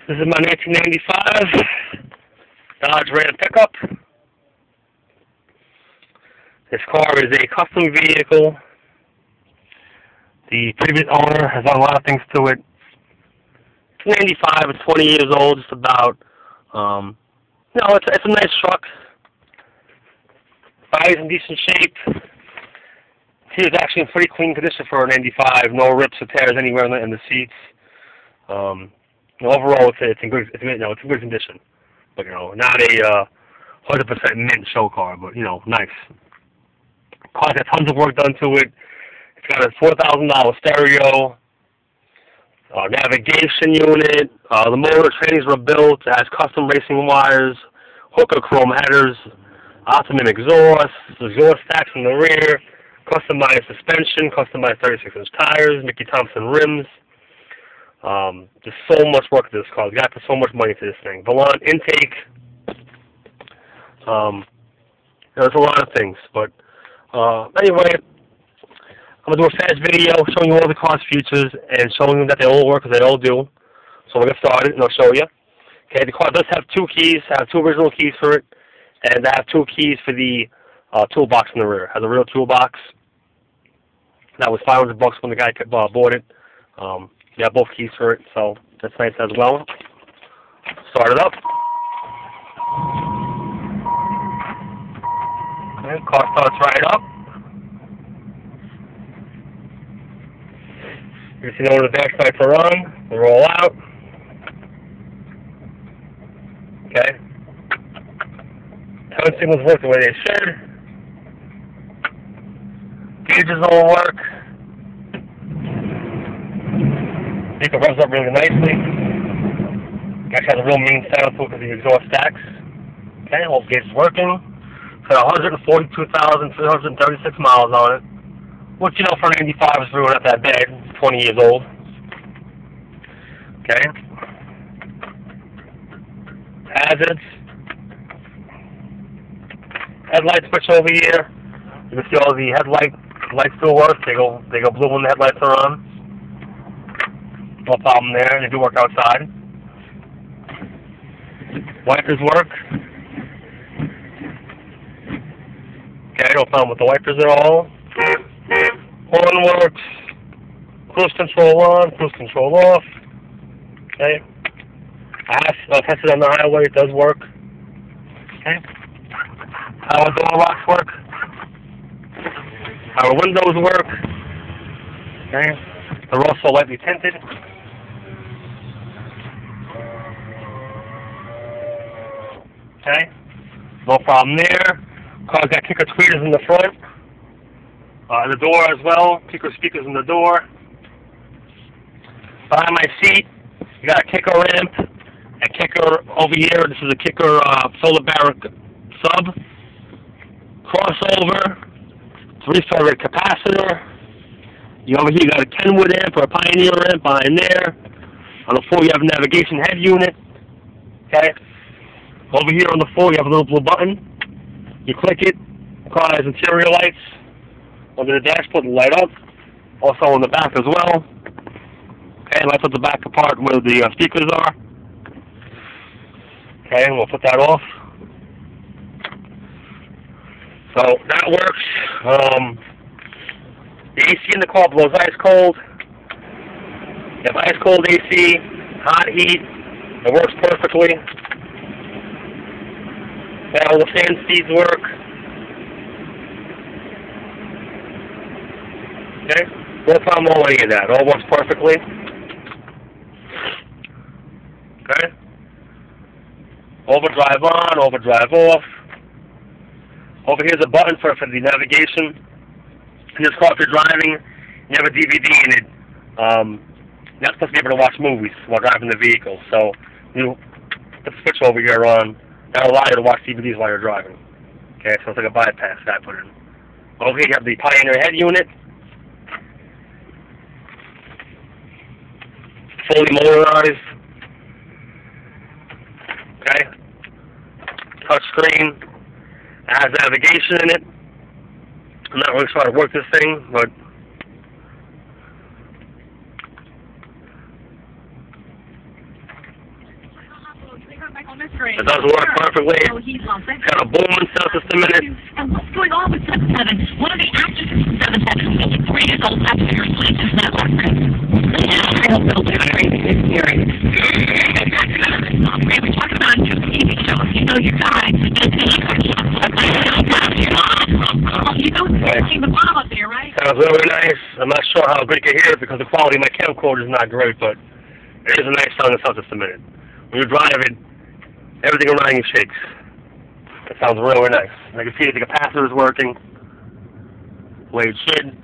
This is my 1995 Dodge Ram pickup. This car is a custom vehicle. The previous owner has done a lot of things to it. It's 95, it's 20 years old, just about. It's a nice truck. Body's in decent shape. He was actually in pretty clean condition for a 95. No rips or tears anywhere in the seats. Overall, it's in good condition. But not a 100% mint show car, but nice. Car's got tons of work done to it. It's got a $4,000 stereo, navigation unit. The motor trains were built. It has custom racing wires, hooker chrome headers, Optimum exhaust stacks in the rear, customized suspension, customized 36-inch tires, Mickey Thompson rims. There's so much work to this car. The guy put so much money into this thing. Volant intake. There's a lot of things, but anyway, I'm gonna do a fast video showing you all the car's features and showing them that they all work, because they all do. So we'll get started, and I'll show you. Okay, the car does have 2 keys. I have 2 original keys for it, and I have 2 keys for the toolbox in the rear. It has a real toolbox. That was $500 when the guy bought it. You have both keys for it, so that's nice as well. Start it up. Okay, car starts right up. You can see all the dash lights are on. They roll out. Okay. Turn signals work the way they should. Gauges all work. Vehicle revs up really nicely. Actually has a real mean sound to it because the exhaust stacks. Okay, all gauges working. It's got 142,336 miles on it. Which, for an 95 is really not that bad. It's 20 years old. Okay. Hazards. Headlight switch over here. You can see all the lights still work. They go blue when the headlights are on. No problem there. They do work outside. Wipers work. Okay, no problem with the wipers at all. Horn works. Cruise control on, cruise control off. Okay. I tested on the highway, it does work. Okay. Power door locks work. Power windows work. Okay. They're also lightly tinted. Okay. No problem there. Car's got kicker tweeters in the front. The door as well. Kicker speakers in the door. Behind my seat, you got a kicker ramp. A kicker over here. This is a kicker solar barrack sub. Crossover. 3-phaser capacitor. Over here you got a Kenwood amp or a Pioneer amp behind there. On the floor you have a navigation head unit. Okay. Over here on the floor you have a little blue button. You click it. The car has interior lights. Under the dashboard, light up. Also on the back as well. Okay, lights up the back part where the speakers are. Okay, and we'll put that off. So that works. The AC in the car blows ice cold. You have ice cold AC, hot heat. It works perfectly. Okay, all the fan speeds work. Okay, no problem with any of that. All works perfectly. Okay. Overdrive on, overdrive off. Over here's a button for the navigation. In this car, if you're driving, you have a DVD in it. You're not supposed to be able to watch movies while driving the vehicle. So you put the switch over here on. That'll allow you to watch DVDs while you're driving. Okay, so it's like a bypass that I put in. Over here you have the Pioneer head unit. Fully motorized. Okay. Touch screen. It has navigation in it. I'm not really sure how to work this thing, but It does work perfectly. It's got a booming sound system in it. And what's going on with 7-7? One of the actresses from 7-7 is 3 years old after her sleep is not working. I don't know what I'm hearing. We're talking about new TV shows. You know your guy. You know the mom up there, right? Sounds really nice. I'm not sure how good you can hear it because the quality of my camcorder is not great, but it is a nice sound and sound system in it. When you drive it, everything around you shakes. It sounds really nice. And I can see that the capacitor is working the way it should.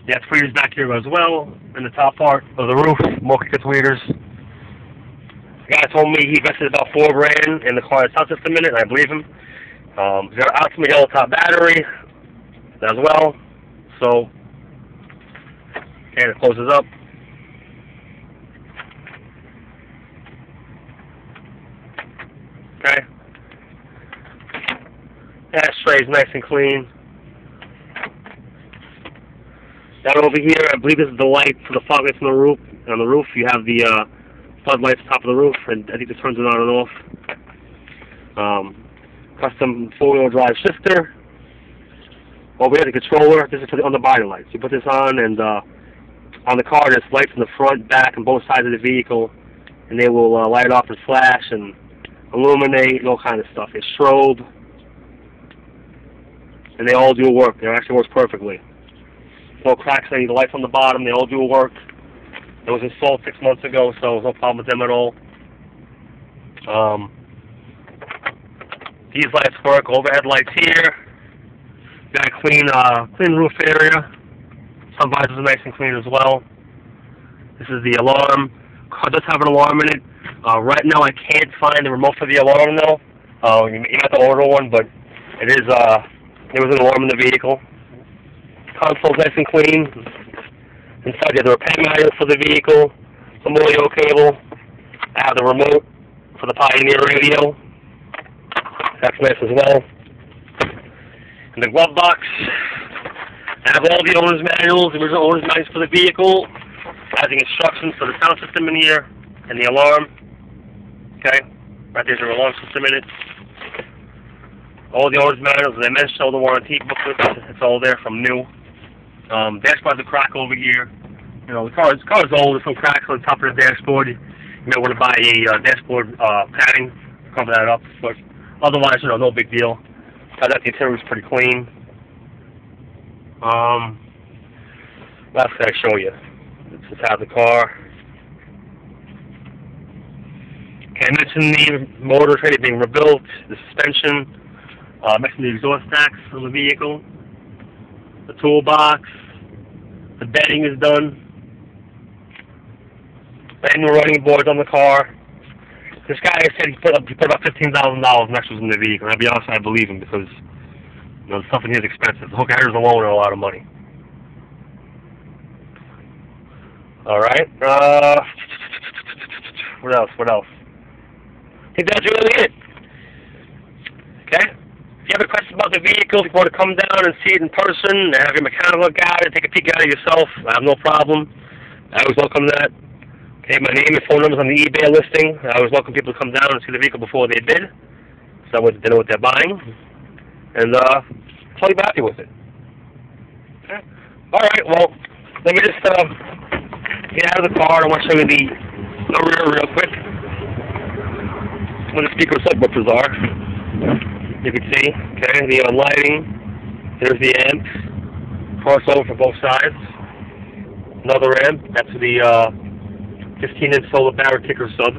You have tweeters back here as well, in the top part of the roof, more kicker tweeters. The guy told me he invested about $4,000 in the car sound system in it, and I believe him. He's got an Optima yellow top battery as well. So, and it closes up. Okay. Ashtray is nice and clean. Down over here, I believe this is the light for the fog lights on the roof. On the roof, you have the floodlights top of the roof, and I think this turns it on and off. Custom 4-wheel drive shifter. Over here, the controller. This is for the underbody lights. You put this on, and on the car, there's lights in the front, back, and both sides of the vehicle, and they will light off and flash and illuminate and all kind of stuff. They strobe, and they all do work. It actually works perfectly. No cracks any. The lights on the bottom, they all do work. It was installed 6 months ago, so there's no problem with them at all. These lights work. Overhead lights here. Got a clean roof area. Sun visors are nice and clean as well. This is the alarm. Car does have an alarm in it. Right now, I can't find the remote for the alarm though. You have to order one, but it is. There was an alarm in the vehicle. Console's nice and clean. Inside, you have the repair manual for the vehicle, some audio cable. I have the remote for the Pioneer radio. That's nice as well. In the glove box, I have all the owner's manuals, the original owner's manuals for the vehicle, having instructions for the sound system in here, and the alarm. Okay, right there's your alarm system in it. All the owner's manuals, as I mentioned, all the warranty booklets, it's all there from new. Dashboard's a crack over here. You know, the car is old, there's some cracks on top of the dashboard. You may want to buy a dashboard padding to cover that up, but otherwise, you know, no big deal. The interior is pretty clean. What else can I show you? This is how the car. Okay, I mentioned the motor trade being rebuilt, the suspension, mentioned the exhaust stacks on the vehicle, the toolbox, the bedding is done, brand new running boards on the car. This guy said he put about $15,000 in extras in the vehicle, and I'll be honest, I believe him because you know the stuff in here is expensive. The hook headers alone are a lot of money. All right. What else? I think that's really it. Okay. If you have a question about the vehicle, if you want to come down and see it in person, and have your mechanical look at it, take a peek at it yourself, I have no problem. I always welcome that. Okay, my name and phone number is on the eBay listing. I always welcome people to come down and see the vehicle before they bid, so they know what they're buying, and totally happy with it. Okay. All right. Well, let me just get out of the car. I want to show you the rear real quick. Where the speaker subwoofers are. You can see, okay, the lighting. There's the amps. Crossover for both sides. Another amp. That's the 15-inch solar powered kicker sub.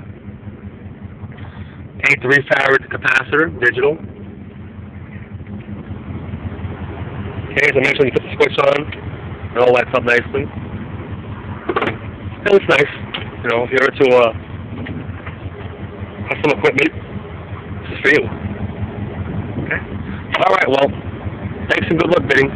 A 3-farad capacitor, digital. Okay, as I mentioned, you put the switch on. It all lights up nicely. It looks nice. You know, if you're into custom equipment, this is for you. Okay? Alright, well, thanks and good luck bidding.